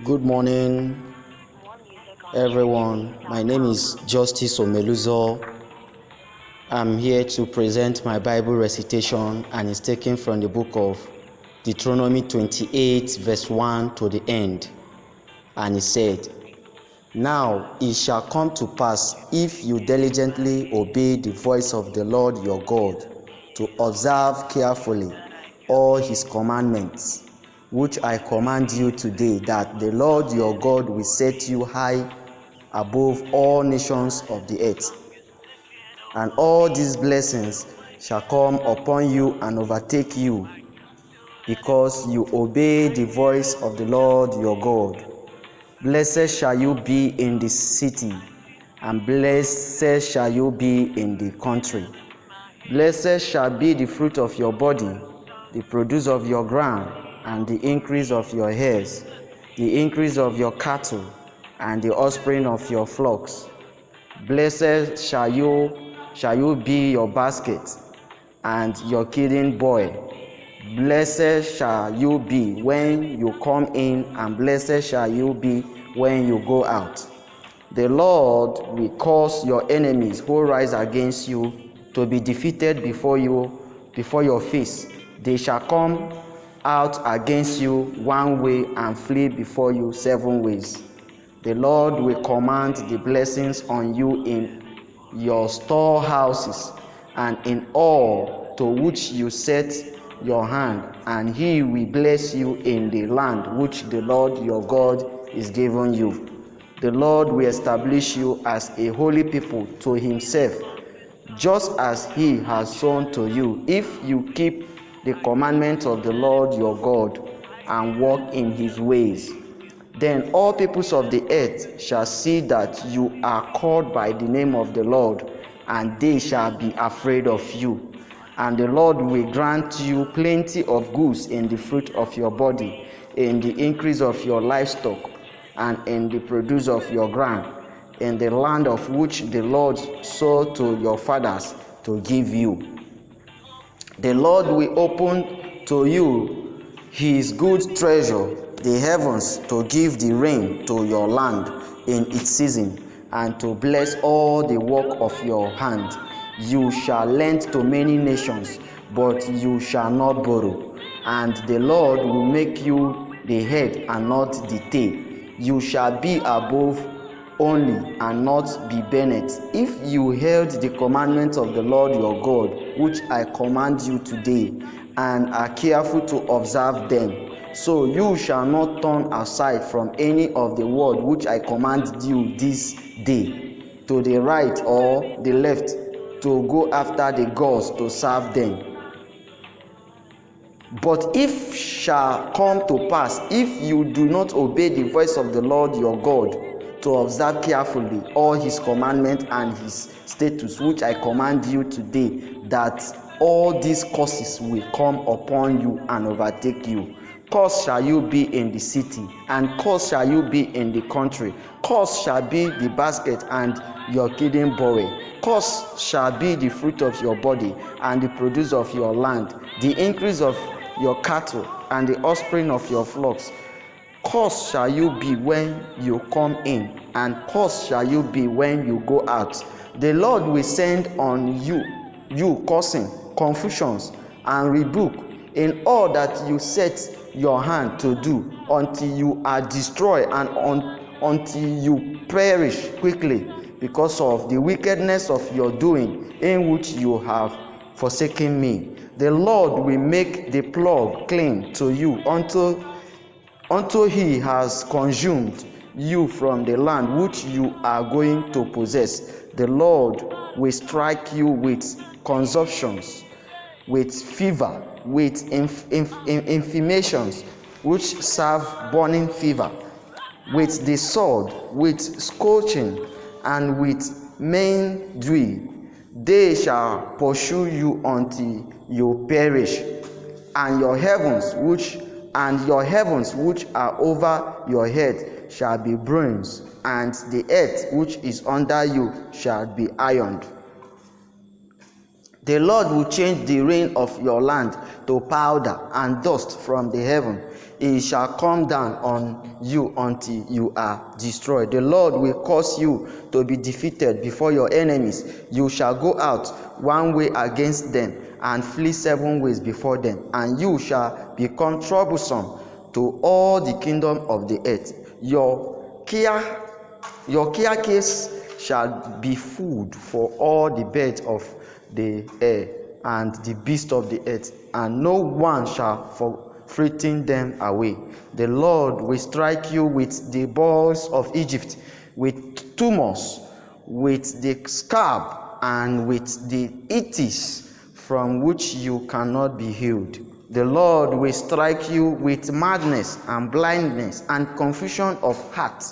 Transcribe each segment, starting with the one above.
Good morning, everyone. My name is Justice Omeluzo. I'm here to present my Bible recitation, and it's taken from the book of Deuteronomy 28, verse 1 to the end. And it said, "Now it shall come to pass, if you diligently obey the voice of the Lord your God, to observe carefully all his commandments, which I command you today, that the Lord your God will set you high above all nations of the earth. And all these blessings shall come upon you and overtake you, because you obey the voice of the Lord your God. Blessed shall you be in the city, and blessed shall you be in the country. Blessed shall be the fruit of your body, the produce of your ground, and the increase of your hairs, the increase of your cattle, and the offspring of your flocks. Blessed shall you be your basket, and your kneading bowl. Blessed shall you be when you come in, and blessed shall you be when you go out. The Lord will cause your enemies who rise against you to be defeated before your face. They shall come out against you one way and flee before you 7 ways. The Lord will command the blessings on you in your storehouses and in all to which you set your hand, and he will bless you in the land which the Lord your God is giving you. The Lord will establish you as a holy people to himself, just as he has sworn to you, if you keep the commandments of the Lord your God and walk in his ways. Then all peoples of the earth shall see that you are called by the name of the Lord, and they shall be afraid of you. And the Lord will grant you plenty of goods in the fruit of your body, in the increase of your livestock, and in the produce of your ground, in the land of which the Lord swore to your fathers to give you. The Lord will open to you his good treasure, the heavens, to give the rain to your land in its season, and to bless all the work of your hand. You shall lend to many nations, but you shall not borrow. And the Lord will make you the head and not the tail. You shall be above only, and not be beneath, if you held the commandments of the Lord your God, which I command you today, and are careful to observe them. So you shall not turn aside from any of the word which I command you this day, to the right or the left, to go after the gods to serve them. But if shall come to pass, if you do not obey the voice of the Lord your God, to observe carefully all his commandments and his statutes, which I command you today, that all these curses will come upon you and overtake you. Cursed shall you be in the city, and cursed shall you be in the country. Cursed shall be the basket and your kneading bowl. Cursed shall be the fruit of your body, and the produce of your land, the increase of your cattle, and the offspring of your flocks. Cursed shall you be when you come in, and cursed shall you be when you go out. The Lord will send on you cursing, confusions, and rebuke in all that you set your hand to do, until you are destroyed, and until you perish quickly, because of the wickedness of your doing, in which you have forsaken me. The Lord will make the plug cling to you until he has consumed you from the land which you are going to possess. The Lord will strike you with consumptions, with fever, with inflammations, which serve burning fever, with the sword, with scorching, and with mildew. They shall pursue you until you perish, and your heavens which are over your head shall be bronze, and the earth which is under you shall be ironed. The Lord will change the rain of your land to powder and dust from the heaven. It shall come down on you until you are destroyed. The Lord will cause you to be defeated before your enemies. You shall go out one way against them and flee 7 ways before them, and you shall become troublesome to all the kingdom of the earth. Your carcass shall be food for all the birds of the air and the beasts of the earth, and no one shall frighten them away. The Lord will strike you with the boils of Egypt, with tumors, with the scab, and with the itches from which you cannot be healed. The Lord will strike you with madness and blindness and confusion of heart,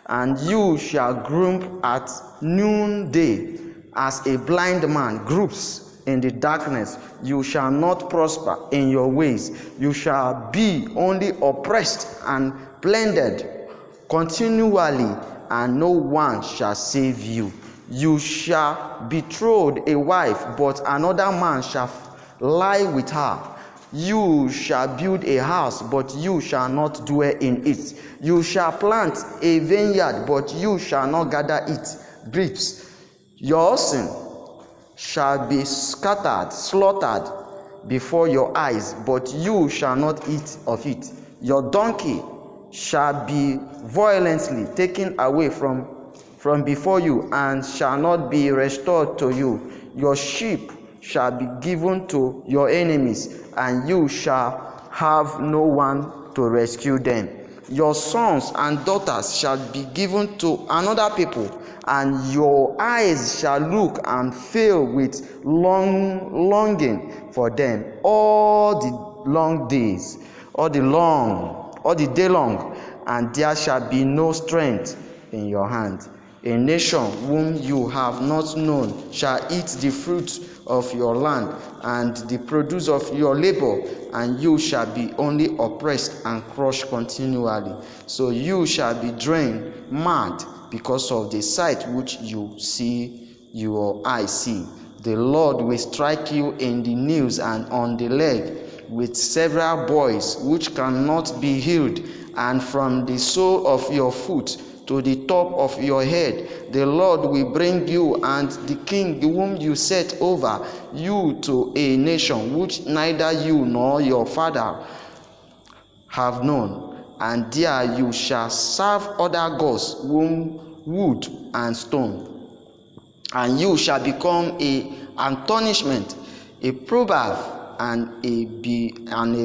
and you shall grope at noonday as a blind man gropes in the darkness. You shall not prosper in your ways. You shall be only oppressed and plundered continually, and no one shall save you. You shall betroth a wife, but another man shall lie with her. You shall build a house, but you shall not dwell in it. You shall plant a vineyard, but you shall not gather its grapes. Your oxen shall be slaughtered before your eyes, but you shall not eat of it. Your donkey shall be violently taken away from before you, and shall not be restored to you. Your sheep shall be given to your enemies, and you shall have no one to rescue them. Your sons and daughters shall be given to another people, and your eyes shall look and fill with longing for them all the day long, and there shall be no strength in your hand. A nation whom you have not known shall eat the fruit of your land and the produce of your labor, and you shall be only oppressed and crushed continually. So you shall be drained mad because of the sight which your eyes see. The Lord will strike you in the knees and on the leg with several boils which cannot be healed, and from the sole of your foot to the top of your head. The Lord will bring you and the king whom you set over you to a nation which neither you nor your father have known, and there you shall serve other gods, wood and stone, and you shall become an astonishment, a proverb, and a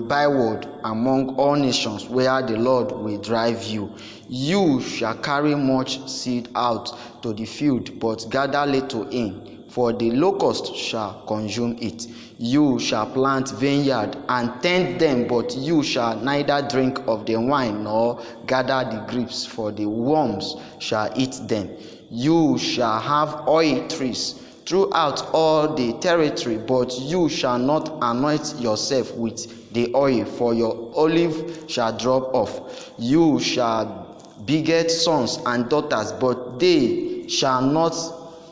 byword among all nations where the Lord will drive you. You shall carry much seed out to the field, but gather little in, for the locust shall consume it. You shall plant vineyard and tend them, but you shall neither drink of the wine nor gather the grapes, for the worms shall eat them. You shall have oil trees throughout all the territory, but you shall not anoint yourself with the oil, for your olive shall drop off. You shall beget sons and daughters, but they shall not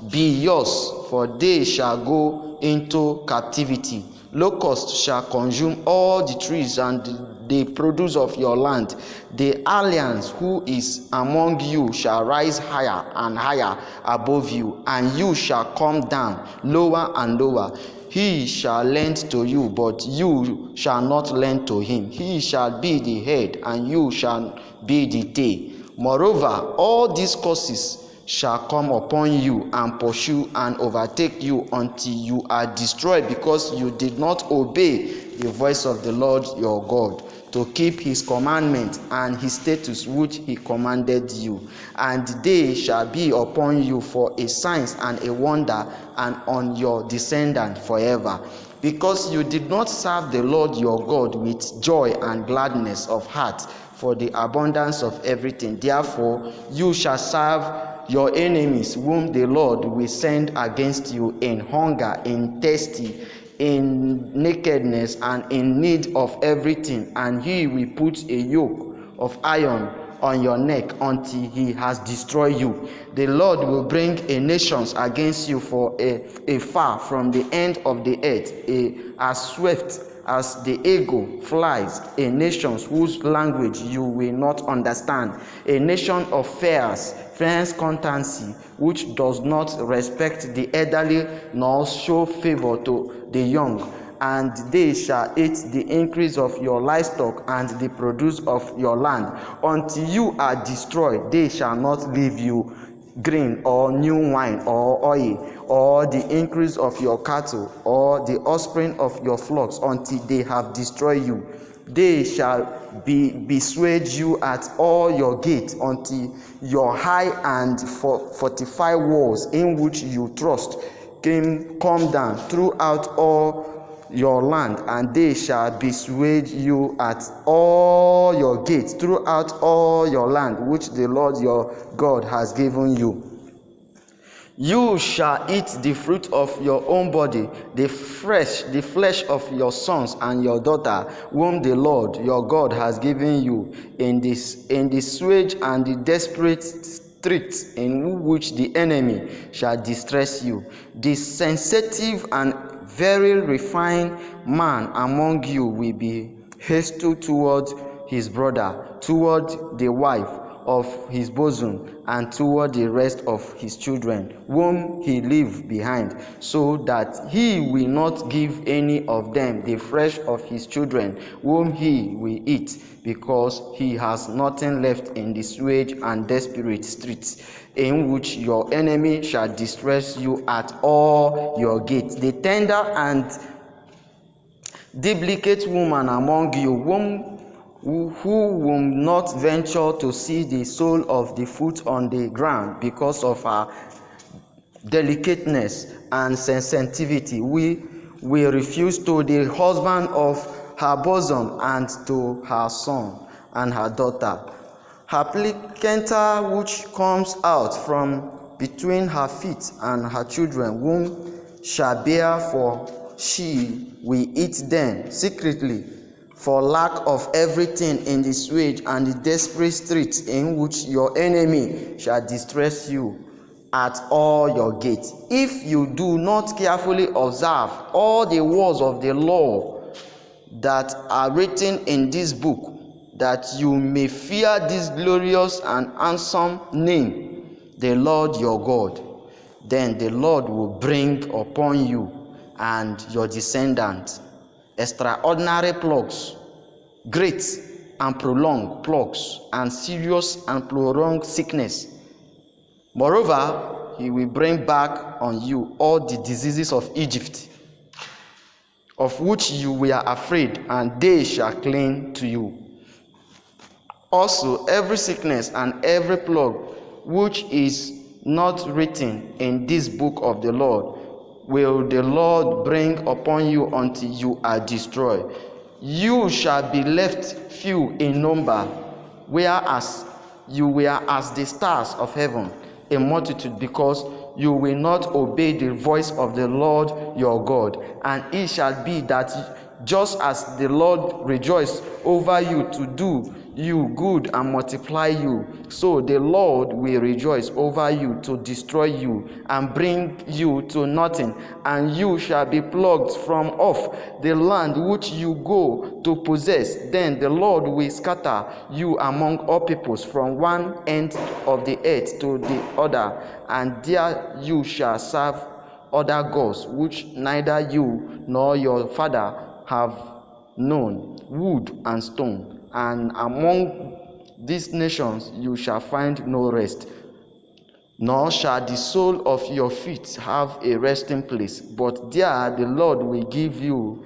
be yours, for they shall go into captivity. Locusts shall consume all the trees and the produce of your land. The alien who is among you shall rise higher and higher above you, and you shall come down lower and lower. He shall lend to you, but you shall not lend to him. He shall be the head, and you shall be the tail. Moreover, all these curses shall come upon you and pursue and overtake you until you are destroyed, because you did not obey the voice of the Lord your God to keep his commandments and his statutes which he commanded you. And they shall be upon you for a sign and a wonder, and on your descendants forever. Because you did not serve the Lord your God with joy and gladness of heart for the abundance of everything, therefore you shall serve your enemies, whom the Lord will send against you in hunger, in thirsty, in nakedness, and in need of everything. And he will put a yoke of iron on your neck until he has destroyed you. The Lord will bring a nation against you for a far from the end of the earth, as swift as the eagle flies, a nation whose language you will not understand, a nation of fierce constancy, which does not respect the elderly nor show favor to the young. And they shall eat the increase of your livestock and the produce of your land. Until you are destroyed, they shall not leave you grain or new wine or oil, or the increase of your cattle, or the offspring of your flocks, until they have destroyed you. They shall persuade you at all your gates, until your high and fortified walls, in which you trust, come down throughout all your land, and they shall persuade you at all your gates throughout all your land, which the Lord your God has given you. You shall eat the fruit of your own body, the flesh of your sons and your daughter, whom the Lord your God has given you, in the siege and the desperate streets in which the enemy shall distress you. The sensitive and very refined man among you will be hasty toward his brother, toward the wife of his bosom, and toward the rest of his children, whom he leave behind, so that he will not give any of them the flesh of his children, whom he will eat, because he has nothing left in the siege and desperate streets, in which your enemy shall distress you at all your gates. The tender and delicate woman among you, who will not venture to see the sole of the foot on the ground because of her delicateness and sensitivity, we will refuse to the husband of her bosom and to her son and her daughter. Her placenta, which comes out from between her feet and her children, whom shall bear, for she will eat them secretly, for lack of everything in the siege and the desperate streets, in which your enemy shall distress you at all your gates. If you do not carefully observe all the words of the law that are written in this book, that you may fear this glorious and handsome name, the Lord your God, then the Lord will bring upon you and your descendants extraordinary plagues, great and prolonged plagues, and serious and prolonged sickness. Moreover, he will bring back on you all the diseases of Egypt, of which you were afraid, and they shall cling to you. Also, every sickness and every plague which is not written in this book of the Lord will the Lord bring upon you until you are destroyed. You shall be left few in number, whereas you were as the stars of heaven, a multitude, because you will not obey the voice of the Lord your God. And it shall be that just as the Lord rejoiced over you to do you good and multiply you, so the Lord will rejoice over you to destroy you and bring you to nothing, and you shall be plucked from off the land which you go to possess. Then the Lord will scatter you among all peoples, from one end of the earth to the other, and there you shall serve other gods, which neither you nor your father have known, wood and stone. And among these nations you shall find no rest, nor shall the sole of your feet have a resting place. But there the Lord will give you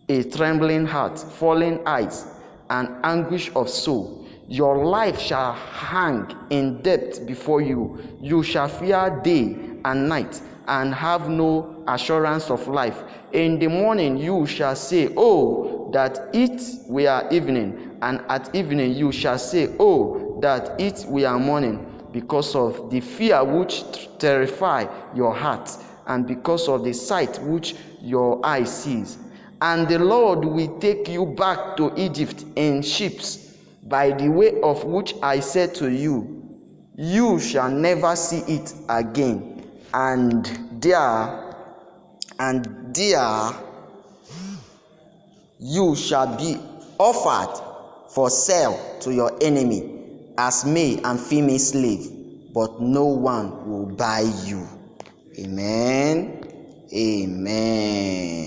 a trembling heart, falling eyes, and anguish of soul. Your life shall hang in debt before you. You shall fear day and night, and have no assurance of life. In the morning you shall say, oh, that it were evening, and at evening you shall say, oh, that it were morning, because of the fear which terrify your heart, and because of the sight which your eye sees. And the Lord will take you back to Egypt in ships, by the way of which I said to you, you shall never see it again, and there you shall be offered for sale to your enemy as male and female slave, but no one will buy you. Amen. Amen.